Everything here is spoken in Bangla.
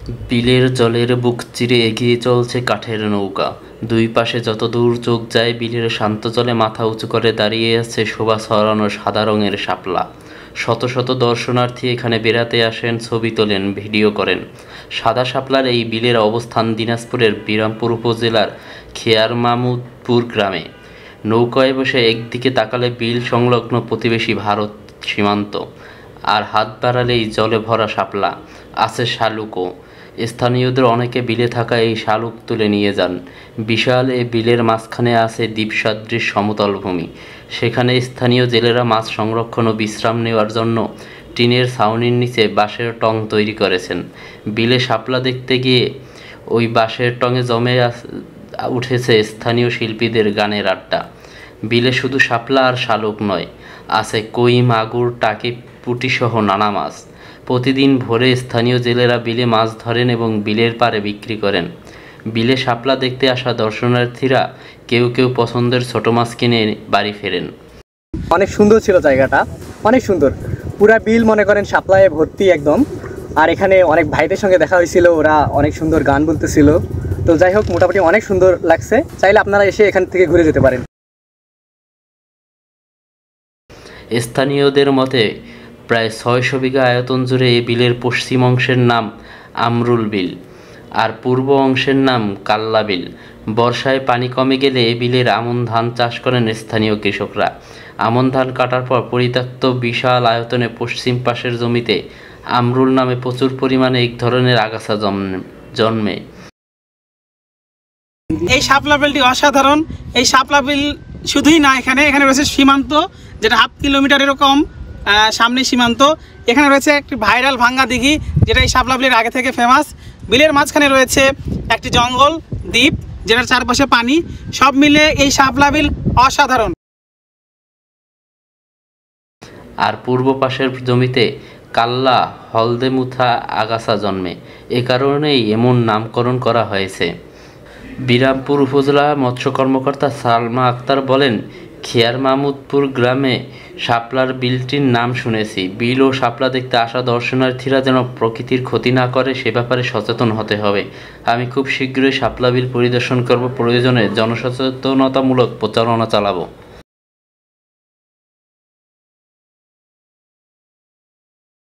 বিলের জলের বুক চিরে এগিয়ে চলছে কাঠের নৌকা। দুই পাশে যতদূর চোখ যায় বিলের শান্ত জলে মাথা উঁচু করে দাঁড়িয়ে আছে শোভা ছড়ানো সাদা রঙের শাপলা। শত শত দর্শনার্থী এখানে বেড়াতে আসেন, ছবি তোলেন, ভিডিও করেন। সাদা শাপলার এই বিলের অবস্থান দিনাজপুরের বিরামপুর উপজেলার খেয়ার মাহমুদপুর গ্রামে। নৌকায় বসে একদিকে তাকালে বিল সংলগ্ন প্রতিবেশী ভারত সীমান্ত, আর হাত বাড়ালেই জলে ভরা শাপলা। আছে শালুকও। স্থানীয়দের অনেকে বিলে থাকা এই শালুক তুলে নিয়ে যান। বিশাল এ বিলের মাঝখানে আছে দ্বীপসদৃশ সমতল ভূমি। সেখানে স্থানীয় জেলেরা মাছ সংরক্ষণ ও বিশ্রাম নেওয়ার জন্য টিনের ছাউনির নিচে বাঁশের টং তৈরি করেছেন। বিলে শাপলা দেখতে গিয়ে ওই বাঁশের টঙে জমে উঠেছে স্থানীয় শিল্পীদের গানের আড্ডা। বিলে শুধু শাপলা আর শালুক নয়, আছে কই, মাগুর, টাকি, পুঁটিসহ নানা মাছ। প্রতিদিন ভোরে স্থানীয় জেলেরা বিলে মাছ ধরেন এবং বিলের পাড়ে বিক্রি করেন। বিলে শাপলা দেখতে আসা দর্শনার্থীরা কেউ কেউ পছন্দের ছোট মাছ কিনে বাড়ি ফেরেন। অনেক সুন্দর ছিল জায়গাটা, অনেক সুন্দর। পুরা বিল মনে করেন শাপলায় ভর্তি একদম। আর এখানে অনেক ভাইদের সঙ্গে দেখা হয়েছিল, ওরা অনেক সুন্দর গান বলতেছিল। তো যাই হোক, মোটামুটি অনেক সুন্দর লাগছে। চাইলে আপনারা এসে এখান থেকে ঘুরে যেতে পারেন। স্থানীয়দের মতে প্রায় ৬০০ বিঘা আয়তন জুড়ে এই বিলের পশ্চিম অংশের নাম আমরুল বিল আর পূর্ব অংশের নাম কাল্লা বিল। বর্ষায় পানি কমে গেলে এ বিলের আমন ধান চাষ করেন স্থানীয় কৃষকরা। আমন ধান কাটার পর পরিত্যক্ত বিশাল আয়তনে পশ্চিম পাশের জমিতে আমরুল নামে প্রচুর পরিমাণে এক ধরনের আগাছা জন্মে। এই শাপলা বিলটি অসাধারণ। এই শাপলা বিল শুধুই না, এখানে রয়েছে সীমান্ত, যেটা 1/2 কিলোমিটার এরকম সামনে সীমান্ত। এখানে রয়েছে একটি ভাইরাল ভাঙ্গা দিঘি, যেটা এই শাপলা বিলের আগে থেকে ফেমাস। বিলের মাঝখানে রয়েছে একটি জঙ্গল দ্বীপ, যেটার চারপাশে পানি। সব মিলে এই শাপলা বিল অসাধারণ। আর পূর্ব পাশের জমিতে কাল্লা হলদেমুথা আগাছা জন্মে, এ কারণেই এমন নামকরণ করা হয়েছে। বিরামপুর উপজেলা মৎস্য কর্মকর্তা সালমা আক্তার বলেন, খেয়ার মাহমুদপুর গ্রামে শাপলার বিলটির নাম শুনেছি। বিল ও শাপলা দেখতে আসা দর্শনার্থীরা যেন প্রকৃতির ক্ষতি না করে সে ব্যাপারে সচেতন হতে হবে। আমি খুব শীঘ্রই শাপলা বিল পরিদর্শন করব, প্রয়োজনে জনসচেতনতামূলক প্রচারণা চালাবো।